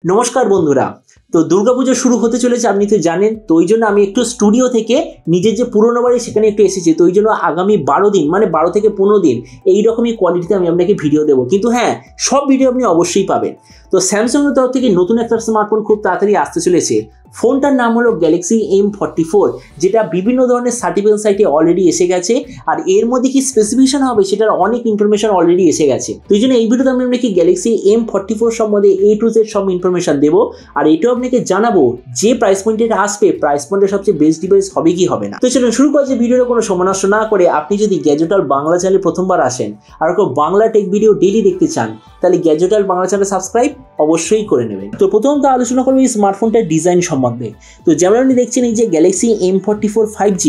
নমস্কার বন্ধুরা। তো দুর্গাপুজো শুরু হতে চলেছে, আপনি তো জানেন। তো ওই জন্য আমি একটু স্টুডিও থেকে নিজের যে পুরোনো বাড়ি সেখানে একটু এসেছি। তো ওই জন্য আগামী 12 দিন মানে 12 থেকে 15 দিন এইরকমই কোয়ালিটিতে আমি আপনাকে ভিডিও দেবো। কিন্তু হ্যাঁ, সব ভিডিও আপনি অবশ্যই পাবেন। তো স্যামসাংয়ের তরফ থেকে নতুন একটা স্মার্টফোন খুব তাড়াতাড়ি আসতে চলেছে। ফোনটার নাম হলো গ্যালাক্সি M44, যেটা বিভিন্ন ধরনের সার্টিফিকেশন সাইটে অলরেডি এসে গেছে। আর এর মধ্যে কি স্পেসিফিকেশন হবে সেটার অনেক ইনফরমেশন অলরেডি এসে গেছে। তো এই জন্য এই ভিডিওতে আমি আপনাকে গ্যালাক্সি M44 সম্বন্ধে A to Z সব ইনফরমেশন দেবো। আর এটাও আপনাকে জানাবো যে প্রাইস পয়েন্টে আসবে, প্রাইস পয়েন্টের সবচেয়ে বেস্ট ডিভাইস হবে কি হবে না। তো চলুন শুরু করছি ভিডিওটা কোনো সময় নষ্ট না করে। আপনি যদি গ্যাজেট ওয়ার্ল্ড বাংলা চ্যানেলে প্রথমবার আসেন আর কেউ বাংলা টেক ভিডিও ডেইলি দেখতে চান, তাহলে gadget world Bangla channel subscribe অবশ্যই করে নেবেন। তো প্রথমত আলোচনা করবো এই স্মার্টফোনটার ডিজাইন সম্বন্ধে। তো যেমন আপনি দেখছেন এই যে গ্যালাক্সি M44 5G,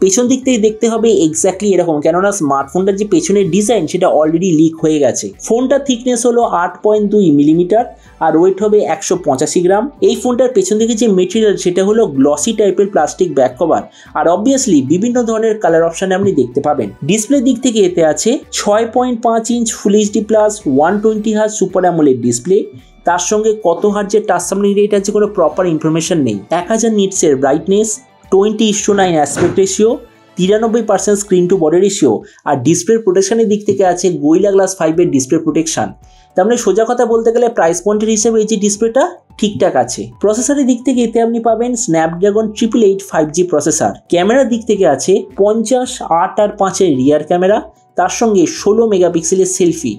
পেছন দিক থেকে দেখতে হবে এক্স্যাক্টলি এরকম, কেননা স্মার্টফোনটার যে পেছনের ডিজাইন সেটা অলরেডি লিক হয়ে গেছে। ফোনটার থিকনেস হলো 8.2 মিলিমিটার আর ওয়েট হবে 185 গ্রাম। এই ফোনটার পেছন দিকে যে মেটেরিয়াল সেটা হলো গ্লসি টাইপের প্লাস্টিক ব্যাক কভার। আর অবভিয়াসলি বিভিন্ন ধরনের কালার অপশানে আপনি দেখতে পাবেন। ডিসপ্লে দিক থেকে এতে আছে 6.5 inch full HD plus 120 hertz super AMOLED display. তার সঙ্গে কত হার্জের টাচ সামনে রেট আছে কোনো প্রপার ইনফরমেশন নেই। 1000 নিটসের brightness, 20:9 aspect ratio, 93% screen to body ratio. আর ডিসপ্লে প্রোটেকশনের দিক থেকে আছে গোরিলা গ্লাস 5 ডিসপ্লে প্রোটেকশন। তার মানে সোজা কথা বলতে গেলে প্রাইস পয়েন্টের হিসেবে এই যে ডিসপ্লেটা ঠিকঠাক আছে। প্রসেসরের দিক থেকে এতে আপনি পাবেন স্ন্যাপড্রাগন 888 5G প্রসেসর। ক্যামেরার দিক থেকে আছে 50, 8 আর 5 রিয়ার ক্যামেরা, তার সঙ্গে 16 মেগাপিক্সেলের সেলফি।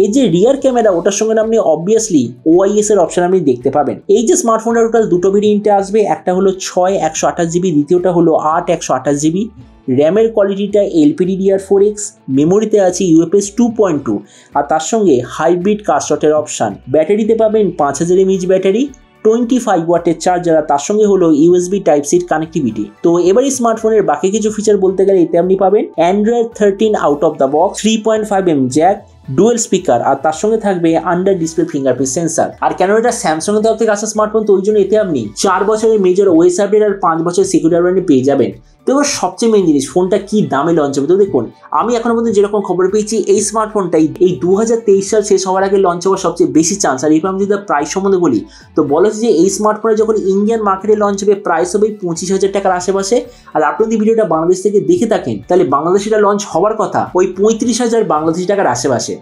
এই যে রিয়ার ক্যামেরা ওটার সঙ্গে আপনি অবভিয়াসলি OIS এর অপশন আপনি দেখতে পাবেন। এই যে স্মার্টফোনটা টোটাল দুটো ভেরিয়েন্টে আসবে, একটা হলো 6 128GB, দ্বিতীয়টা হলো 8 128GB। র্যামের কোয়ালিটিটা LPDDR4X, মেমোরিতে আছে UFS 2.2 আর তার সঙ্গে হাইব্রিড কার্সটের অপশান। ব্যাটারিতে পাবেন 5000 mAh ব্যাটারি, 25 ওয়াটের চার্জার আর তার সঙ্গে হলো USB Type-C কানেক্টিভিটি। তো এবার এই স্মার্টফোনের বাকি কিছু ফিচার বলতে গেলে এতে আপনি পাবেন Android 13 out of the box, 3.5mm jack, dual speaker আর তার সঙ্গে থাকবে আন্ডার ডিসপ্লে ফিঙ্গারপ্রিন্ট সেন্সার। আর কেন এটা স্যামসাং এর তরফ থেকে আসা স্মার্টফোন, তো ওই জন্য এতে আপনি 4 বছরের মেজর OS আপডেট আর 5 বছরের সিকিউরিটি আপডেট পেয়ে যাবেন। তো এবার সবচেয়ে মেন জিনিস, ফোনটা কি দামে লঞ্চ হবে। তো দেখুন, আমি এখনো পর্যন্ত যেরকম খবর পেয়েছি এই স্মার্টফোনটাই এই 2023 সাল শেষ হওয়ার আগে লঞ্চ হওয়ার সবচেয়ে বেশি চান্স। আর এরপর আমি যদি প্রাইস সম্বন্ধে বলি, তো বলা হচ্ছে যে এই স্মার্টফোনে যখন ইন্ডিয়ান মার্কেটে লঞ্চ হবে প্রাইস হবে 25,000 টাকার আশেপাশে। আর আপনি যদি ভিডিওটা বাংলাদেশ থেকে দেখে থাকেন তাহলে বাংলাদেশে এটা লঞ্চ হওয়ার কথা ওই 35,000 বাংলাদেশি টাকার আশেপাশে।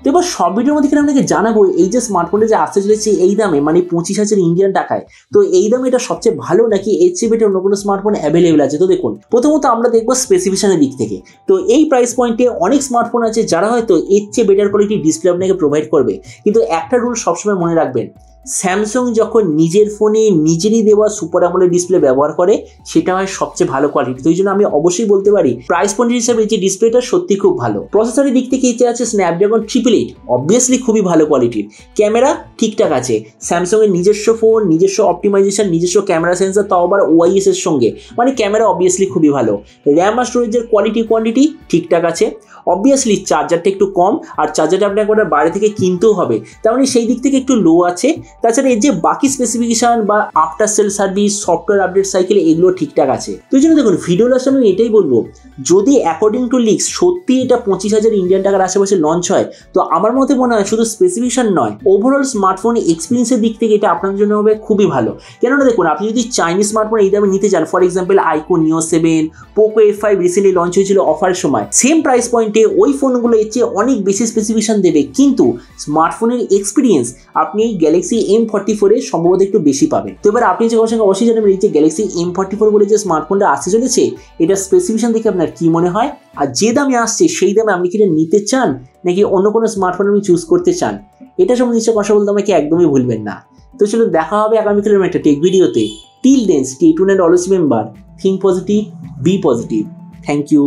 তো এবার সব ভিডিওর মধ্যে আপনাকে জানাবো এই যে স্মার্টফোনটা যে আসতে চলেছে এই দামে মানে 25,000 ইন্ডিয়ান টাকায়, তো এই দামে এটা সবচেয়ে ভালো নাকি এর চেয়ে বেটার অন্য কোনো স্মার্টফোন অ্যাভেলেবেল আছে। তো দেখুন, প্রথমত আমরা দেখবো স্পেসিফিকেশনের দিক থেকে। তো এই প্রাইস পয়েন্টে অনেক স্মার্টফোন আছে যারা হয়তো এর চেয়ে বেটার কোয়ালিটির ডিসপ্লে আপনাকে প্রোভাইড করবে। কিন্তু একটা রুল সবসময় মনে রাখবেন, স্যামসাং যখন নিজের ফোনে নিজেরই দেওয়া সুপার অ্যামোলেড ডিসপ্লে ব্যবহার করে সেটা হয় সবচেয়ে ভালো কোয়ালিটি। তো এই জন্য আমি অবশ্যই বলতে পারি প্রাইস পয়েন্ট হিসেবে এই যে ডিসপ্লেটা সত্যি খুব ভালো। প্রসেসরের দিক থেকে এতে আছে স্ন্যাপড্রাগন 888, অবভিয়াসলি খুবই ভালো কোয়ালিটির। ক্যামেরা ঠিকঠাক আছে, স্যামসাং এর নিজস্ব ফোন, নিজস্ব অপটিমাইজেশন, নিজস্ব ক্যামেরা সেন্সার, তাও আবার OIS এর সঙ্গে, মানে ক্যামেরা অবভিয়াসলি খুবই ভালো। র্যাম আর স্টোরেজের কোয়ান্টিটি ঠিকঠাক আছে। অবভিয়াসলি চার্জারটা একটু কম, আর চার্জারটা আপনাকে একবার বাইরে থেকে কিনতেও হবে, তার মানে সেই দিক থেকে একটু লো আছে। তাছাড়া এর যে বাকি স্পেসিফিকেশন বা after sale service, software update cycle, এগুলো ঠিকঠাক আছে। তো এই জন্য দেখুন, ভিডিও লাস্টে আমি এটাই বলবো, যদি অ্যাকর্ডিং টু লিক্স সত্যি এটা 25,000 ইন্ডিয়ান টাকার আশেপাশে লঞ্চ হয়, তো আমার মতে মনে হয় শুধু স্পেসিফিকেশন নয়, ওভারঅল স্মার্টফোন এক্সপিরিয়েন্সের দিক থেকে এটা আপনার জন্য হবে খুবই ভালো। কেননা দেখুন, আপনি যদি চাইনিজ স্মার্টফোন এই দামে নিতে চান, ফর এক্সাম্পল আইকো নিও 7, পোকো F5 রিসেন্টলি লঞ্চ হয়েছিল অফারের সময়, সেম প্রাইস পয়েন্টে ওই ফোনগুলো এর চেয়ে অনেক বেশি স্পেসিফিকেশন দেবে, কিন্তু স্মার্টফোনের এক্সপিরিয়েন্স আপনি এই গ্যালাক্সি M44 এ সম্ভবত একটু বেশি পাবেন। তো এবার আপনি যে কথা অবশ্যই জানেন এই যে গ্যালাক্সি M44 বলে যে স্মার্টফোনটা আসতে চলেছে, এটা স্পেসিফিকেশন দেখে আপনার কি মনে হয়, আর যে দামে আসছে সেই দামে আপনি কি এটা নিতে চান নাকি অন্য কোনো স্মার্টফোন আপনি চুজ করতে চান, এটা সম্বন্ধে নিশ্চয় কথা বলতে আমাকে একদমই ভুলবেন না। তো চলুন দেখা হবে আগামীকালের একটা টেক ভিডিওতে। Till then stay tuned and always remember, think positive, be positive. Thank you.